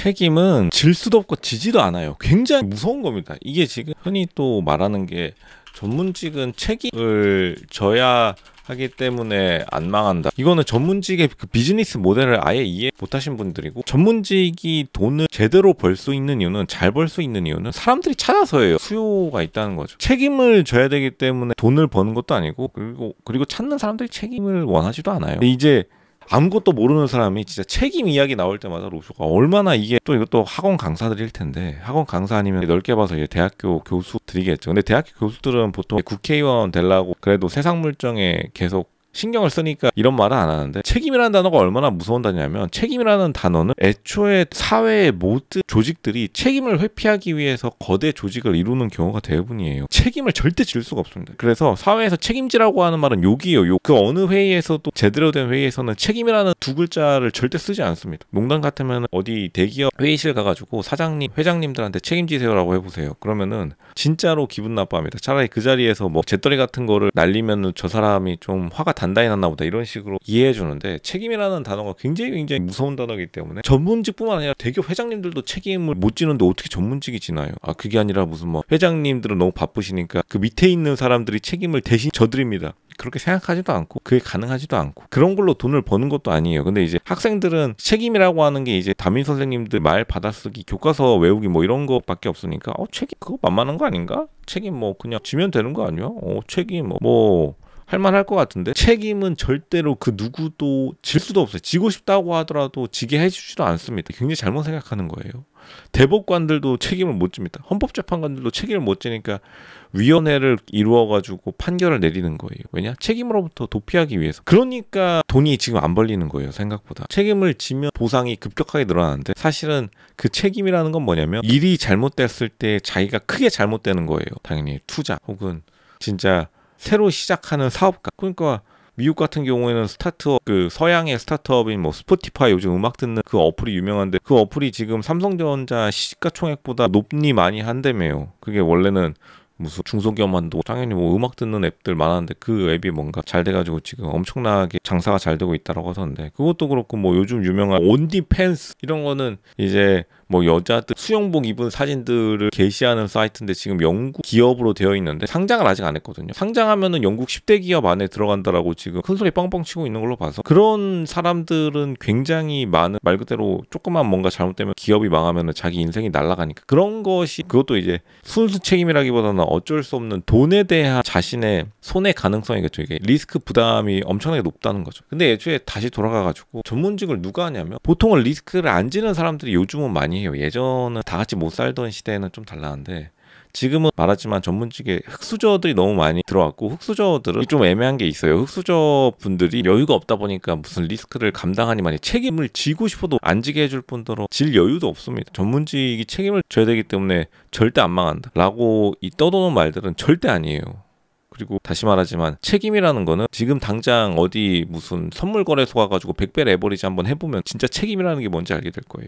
책임은 질 수도 없고 지지도 않아요. 굉장히 무서운 겁니다. 이게 지금 흔히 또 말하는 게 전문직은 책임을 져야 하기 때문에 안 망한다. 이거는 전문직의 그 비즈니스 모델을 아예 이해 못하신 분들이고, 전문직이 돈을 제대로 벌 수 있는 이유는, 잘 벌 수 있는 이유는 사람들이 찾아서예요. 수요가 있다는 거죠. 책임을 져야 되기 때문에 돈을 버는 것도 아니고, 그리고 찾는 사람들이 책임을 원하지도 않아요. 이제 아무것도 모르는 사람이 진짜 책임 이야기 나올 때마다 로쇼가 얼마나, 이게 또 이것도 학원 강사들일 텐데, 학원 강사 아니면 넓게 봐서 이제 대학교 교수들이겠죠. 근데 대학교 교수들은 보통 국회의원 되려고 그래도 세상 물정에 계속 신경을 쓰니까 이런 말은 안 하는데, 책임이라는 단어가 얼마나 무서운 단어냐면, 책임이라는 단어는 애초에 사회의 모든 조직들이 책임을 회피하기 위해서 거대 조직을 이루는 경우가 대부분이에요. 책임을 절대 질 수가 없습니다. 그래서 사회에서 책임지라고 하는 말은 욕이에요. 욕. 그 어느 회의에서도, 제대로 된 회의에서는 책임이라는 두 글자를 절대 쓰지 않습니다. 농담 같으면 어디 대기업 회의실 가가지고 사장님, 회장님들한테 책임지세요라고 해보세요. 그러면은 진짜로 기분 나빠합니다. 차라리 그 자리에서 뭐 재떨이 같은 거를 날리면 저 사람이 좀 화가 단단히 났나 보다, 이런 식으로 이해해 주는데, 책임이라는 단어가 굉장히 무서운 단어이기 때문에 전문직뿐만 아니라 대기업 회장님들도 책임을 못 지는데 어떻게 전문직이 지나요? 그게 아니라 무슨 뭐 회장님들은 너무 바쁘시니까 그 밑에 있는 사람들이 책임을 대신 져드립니다. 그렇게 생각하지도 않고, 그게 가능하지도 않고, 그런 걸로 돈을 버는 것도 아니에요. 근데 이제 학생들은 책임이라고 하는 게 이제 담임 선생님들 말 받아쓰기, 교과서 외우기 뭐 이런 것밖에 없으니까, 책임 그거 만만한 거 아닌가? 책임 뭐 그냥 지면 되는 거 아니야? 책임 뭐 할만할 것 같은데, 책임은 절대로 그 누구도 질 수도 없어요. 지고 싶다고 하더라도 지게 해주지도 않습니다. 굉장히 잘못 생각하는 거예요. 대법관들도 책임을 못 집니다. 헌법재판관들도 책임을 못 지니까 위원회를 이루어가지고 판결을 내리는 거예요. 왜냐? 책임으로부터 도피하기 위해서. 그러니까 돈이 지금 안 벌리는 거예요. 생각보다. 책임을 지면 보상이 급격하게 늘어나는데, 사실은 그 책임이라는 건 뭐냐면, 일이 잘못됐을 때 자기가 크게 잘못되는 거예요. 당연히 투자 혹은 진짜 새로 시작하는 사업가. 그러니까 미국 같은 경우에는 스타트업, 그 서양의 스타트업인 뭐 스포티파이, 요즘 음악 듣는 그 어플이 유명한데, 그 어플이 지금 삼성전자 시가총액보다 높니 많이 한다며요. 그게 원래는 무슨 중소기업만도 당연히 뭐 음악 듣는 앱들 많았는데, 그 앱이 뭔가 잘 돼가지고 지금 엄청나게 장사가 잘 되고 있다라고 하던데, 그것도 그렇고 뭐 요즘 유명한 온디펜스 이런 거는 이제 뭐 여자들 수영복 입은 사진들을 게시하는 사이트인데, 지금 영국 기업으로 되어 있는데 상장을 아직 안 했거든요. 상장하면은 영국 10대 기업 안에 들어간다라고 지금 큰 소리 뻥뻥 치고 있는 걸로 봐서, 그런 사람들은 굉장히 많은, 말 그대로 조금만 뭔가 잘못되면 기업이 망하면은 자기 인생이 날아가니까, 그런 것이, 그것도 이제 순수 책임이라기보다는 어쩔 수 없는 돈에 대한 자신의 손해 가능성이겠죠. 이게 리스크 부담이 엄청나게 높다는 거죠. 근데 애초에 다시 돌아가가지고 전문직을 누가 하냐면, 보통은 리스크를 안 지는 사람들이 요즘은 많이 해요. 예전은 다 같이 못 살던 시대에는 좀 달랐는데, 지금은 말하지만 전문직에 흑수저들이 너무 많이 들어왔고, 흑수저들은 좀 애매한 게 있어요. 흑수저 분들이 여유가 없다 보니까 무슨 리스크를 감당하니만이, 책임을 지고 싶어도 안 지게 해줄 뿐더러 질 여유도 없습니다. 전문직이 책임을 져야 되기 때문에 절대 안 망한다 라고 이 떠도는 말들은 절대 아니에요. 그리고 다시 말하지만, 책임이라는 거는 지금 당장 어디 무슨 선물 거래소 가가지고 100배 레버리지 한번 해보면 진짜 책임이라는 게 뭔지 알게 될 거예요.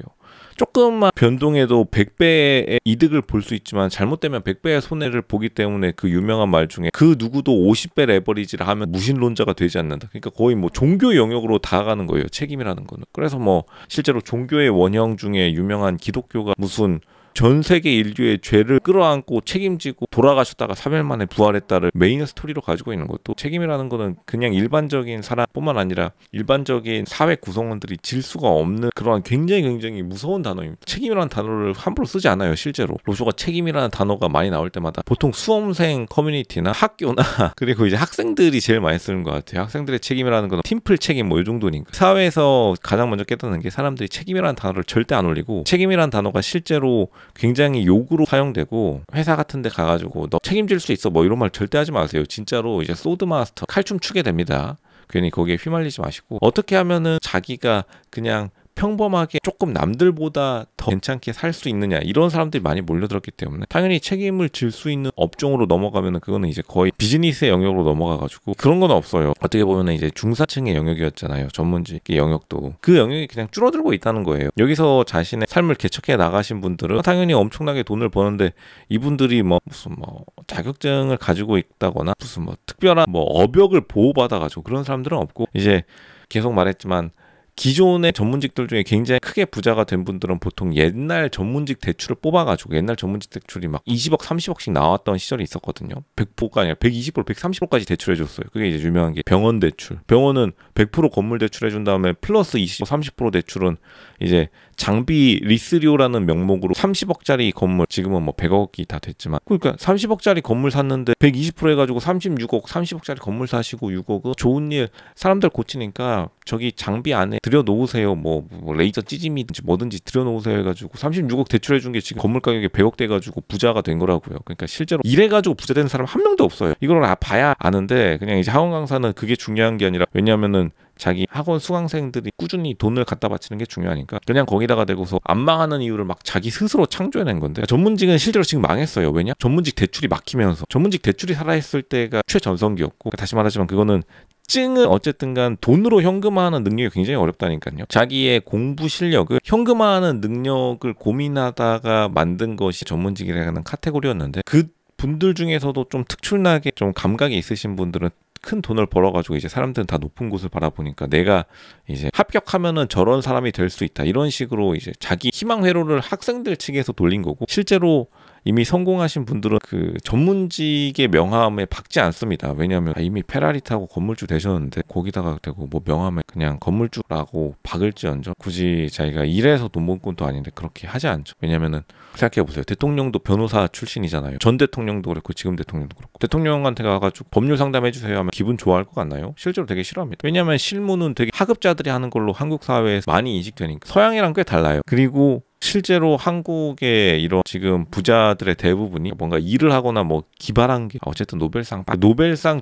조금만 변동해도 100배의 이득을 볼 수 있지만, 잘못되면 100배의 손해를 보기 때문에, 그 유명한 말 중에 그 누구도 50배 레버리지를 하면 무신론자가 되지 않는다. 그러니까 거의 뭐 종교 영역으로 다가가는 거예요. 책임이라는 거는. 그래서 뭐 실제로 종교의 원형 중에 유명한 기독교가 무슨 전 세계 인류의 죄를 끌어안고 책임지고 돌아가셨다가 3일 만에 부활했다를 메인 스토리로 가지고 있는 것도, 책임이라는 거는 그냥 일반적인 사람뿐만 아니라 일반적인 사회 구성원들이 질 수가 없는 그러한 굉장히 무서운 단어입니다. 책임이라는 단어를 함부로 쓰지 않아요. 실제로 로쇼가 책임이라는 단어가 많이 나올 때마다 보통 수험생 커뮤니티나 학교나 그리고 이제 학생들이 제일 많이 쓰는 것 같아요. 학생들의 책임이라는 거는 팀플 책임 뭐 이 정도니까. 사회에서 가장 먼저 깨닫는 게, 사람들이 책임이라는 단어를 절대 안 올리고, 책임이라는 단어가 실제로 굉장히 욕으로 사용되고, 회사 같은 데 가가지고 너 책임질 수 있어 뭐 이런 말 절대 하지 마세요. 진짜로 이제 소드마스터 칼춤 추게 됩니다. 괜히 거기에 휘말리지 마시고, 어떻게 하면은 자기가 그냥 평범하게 조금 남들보다 더 괜찮게 살 수 있느냐, 이런 사람들이 많이 몰려들었기 때문에, 당연히 책임을 질 수 있는 업종으로 넘어가면은 그거는 이제 거의 비즈니스의 영역으로 넘어가가지고, 그런 건 없어요. 어떻게 보면은 이제 중사층의 영역이었잖아요. 전문직의 영역도. 그 영역이 그냥 줄어들고 있다는 거예요. 여기서 자신의 삶을 개척해 나가신 분들은 당연히 엄청나게 돈을 버는데, 이분들이 뭐 무슨 뭐 자격증을 가지고 있다거나 무슨 뭐 특별한 뭐 업역을 보호받아가지고 그런 사람들은 없고, 이제 계속 말했지만 기존의 전문직들 중에 굉장히 크게 크게 부자가 된 분들은 보통 옛날 전문직 대출을 뽑아가지고 옛날 전문직 대출이 막 20억, 30억씩 나왔던 시절이 있었거든요. 100%가 아니라 120%, 130%까지 대출해줬어요. 그게 이제 유명한 게 병원 대출. 병원은 100% 건물 대출해준 다음에 플러스 20, 30% 대출은 이제 장비 리스료라는 명목으로 30억짜리 건물, 지금은 뭐 100억이 다 됐지만, 그러니까 30억짜리 건물 샀는데 120% 해가지고 36억, 30억짜리 건물 사시고 6억은 좋은 일, 사람들 고치니까 저기 장비 안에 들여놓으세요. 뭐 레이저 찌짐이든지 뭐든지 들여놓으세요 해가지고 36억 대출해준 게 지금 건물 가격이 100억 돼가지고 부자가 된 거라고요. 그러니까 실제로 이래가지고 부자 되는 사람 한 명도 없어요. 이걸 봐야 아는데, 그냥 이제 학원 강사는 그게 중요한 게 아니라, 왜냐하면은 자기 학원 수강생들이 꾸준히 돈을 갖다 바치는 게 중요하니까 그냥 거기다가 대고서 안 망하는 이유를 막 자기 스스로 창조해낸 건데, 전문직은 실제로 지금 망했어요. 왜냐? 전문직 대출이 막히면서. 전문직 대출이 살아있을 때가 최전성기였고, 다시 말하지만 그거는 증은 어쨌든 간 돈으로 현금화하는 능력이 굉장히 어렵다니까요. 자기의 공부 실력을 현금화하는 능력을 고민하다가 만든 것이 전문직이라는 카테고리였는데, 그 분들 중에서도 좀 특출나게 좀 감각이 있으신 분들은 큰 돈을 벌어가지고 이제 사람들은 다 높은 곳을 바라보니까 내가 이제 합격하면은 저런 사람이 될 수 있다, 이런 식으로 이제 자기 희망 회로를 학생들 측에서 돌린 거고, 실제로 이미 성공하신 분들은 그 전문직의 명함에 박지 않습니다. 왜냐하면 이미 페라리 타고 건물주 되셨는데 거기다가 대고 뭐 명함에 그냥 건물주라고 박을지언정 굳이 자기가 일해서 돈 번 것도 아닌데 그렇게 하지 않죠. 왜냐면은 생각해보세요. 대통령도 변호사 출신이잖아요. 전 대통령도 그렇고 지금 대통령도 그렇고. 대통령한테 가가지고 법률 상담해주세요 하면 기분 좋아할 것 같나요? 실제로 되게 싫어합니다. 왜냐하면 실무는 되게 하급자들이 하는 걸로 한국 사회에서 많이 인식되니까. 서양이랑 꽤 달라요. 그리고 실제로 한국의 이런 지금 부자들의 대부분이 뭔가 일을 하거나 뭐 기발한 게, 어쨌든 노벨상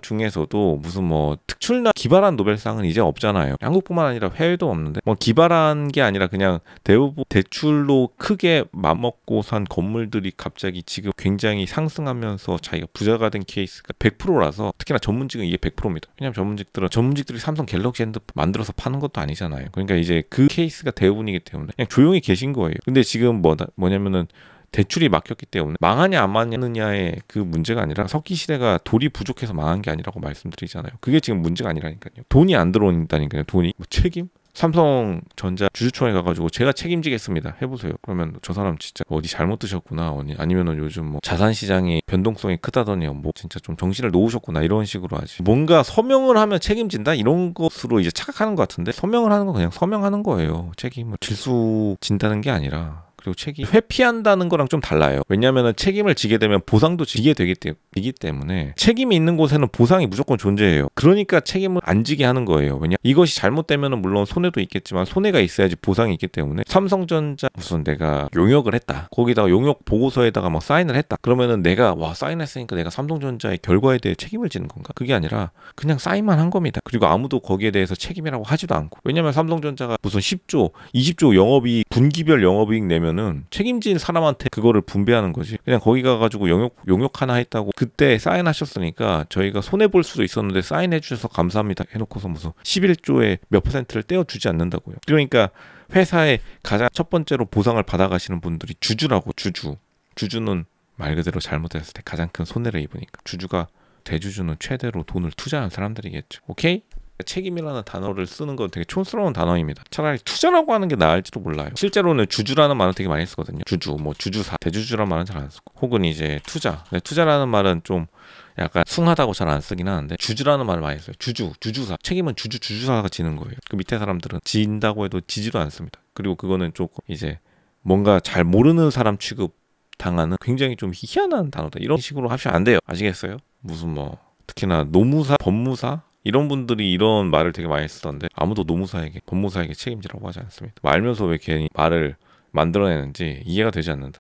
중에서도 무슨 뭐 특출난 기발한 노벨상은 이제 없잖아요. 한국뿐만 아니라 해외도 없는데, 뭐 기발한 게 아니라 그냥 대부분 대출로 크게 맘먹고 산 건물들이 갑자기 지금 굉장히 상승하면서 자기가 부자가 된 케이스가 100%라서, 특히나 전문직은 이게 100%입니다. 왜냐면 전문직들이 삼성 갤럭시 핸드폰 만들어서 파는 것도 아니잖아요. 그러니까 이제 그 케이스가 대부분이기 때문에 그냥 조용히 계신 거예요. 근데 지금 뭐냐면은 대출이 막혔기 때문에 망하냐 안 망하느냐의 그 문제가 아니라, 석기 시대가 돌이 부족해서 망한 게 아니라고 말씀드리잖아요. 그게 지금 문제가 아니라니까요. 돈이 안 들어온다니까요. 돈이 뭐 책임? 삼성전자 주주총회 가가지고 제가 책임지겠습니다 해보세요. 그러면 저 사람 진짜 어디 잘못 드셨구나, 아니면은 요즘 뭐 자산 시장이 변동성이 크다더니 뭐 진짜 좀 정신을 놓으셨구나, 이런 식으로 하지. 뭔가 서명을 하면 책임진다 이런 것으로 이제 착각하는 것 같은데, 서명을 하는 건 그냥 서명하는 거예요. 책임을 질수진다는 게 아니라. 그리고 책임 회피한다는 거랑 좀 달라요. 왜냐하면 책임을 지게 되면 보상도 지게 되기 때문에, 책임이 있는 곳에는 보상이 무조건 존재해요. 그러니까 책임을 안 지게 하는 거예요. 왜냐, 이것이 잘못되면 물론 손해도 있겠지만 손해가 있어야지 보상이 있기 때문에. 삼성전자 무슨 내가 용역을 했다, 거기다가 용역 보고서에다가 막 사인을 했다, 그러면은 내가 사인했으니까 내가 삼성전자의 결과에 대해 책임을 지는 건가? 그게 아니라 그냥 사인만 한 겁니다. 그리고 아무도 거기에 대해서 책임이라고 하지도 않고. 왜냐면 삼성전자가 무슨 10조 20조 영업이익, 분기별 영업이익 내면 책임진 사람한테 그거를 분배하는 거지. 그냥 거기 가가지고 용역 하나 했다고 그때 사인하셨으니까 저희가 손해볼 수도 있었는데 사인해 주셔서 감사합니다 해놓고서 무슨 11조의 몇 %를 떼어주지 않는다고요. 그러니까 회사의 가장 첫 번째로 보상을 받아가시는 분들이 주주라고. 주주는 말 그대로 잘못했을 때 가장 큰 손해를 입으니까. 대주주는 최대로 돈을 투자한 사람들이겠죠. 오케이? 책임이라는 단어를 쓰는 건 되게 촌스러운 단어입니다. 차라리 투자라고 하는 게 나을지도 몰라요. 실제로는 주주라는 말을 되게 많이 쓰거든요. 주주, 뭐 주주사, 대주주라는 말은 잘 안 쓰고, 혹은 이제 투자. 투자라는 말은 좀 약간 숭하다고 잘 안 쓰긴 하는데, 주주라는 말을 많이 써요. 주주사. 책임은 주주사가 지는 거예요. 그 밑에 사람들은 진다고 해도 지지도 않습니다. 그리고 그거는 조금 이제 뭔가 잘 모르는 사람 취급 당하는 굉장히 좀 희한한 단어다, 이런 식으로 하시면 안 돼요. 아시겠어요? 무슨 뭐 특히나 노무사, 법무사 이런 분들이 이런 말을 되게 많이 쓰던데, 아무도 법무사에게 책임지라고 하지 않습니다. 알면서 왜 괜히 말을 만들어내는지 이해가 되지 않는다.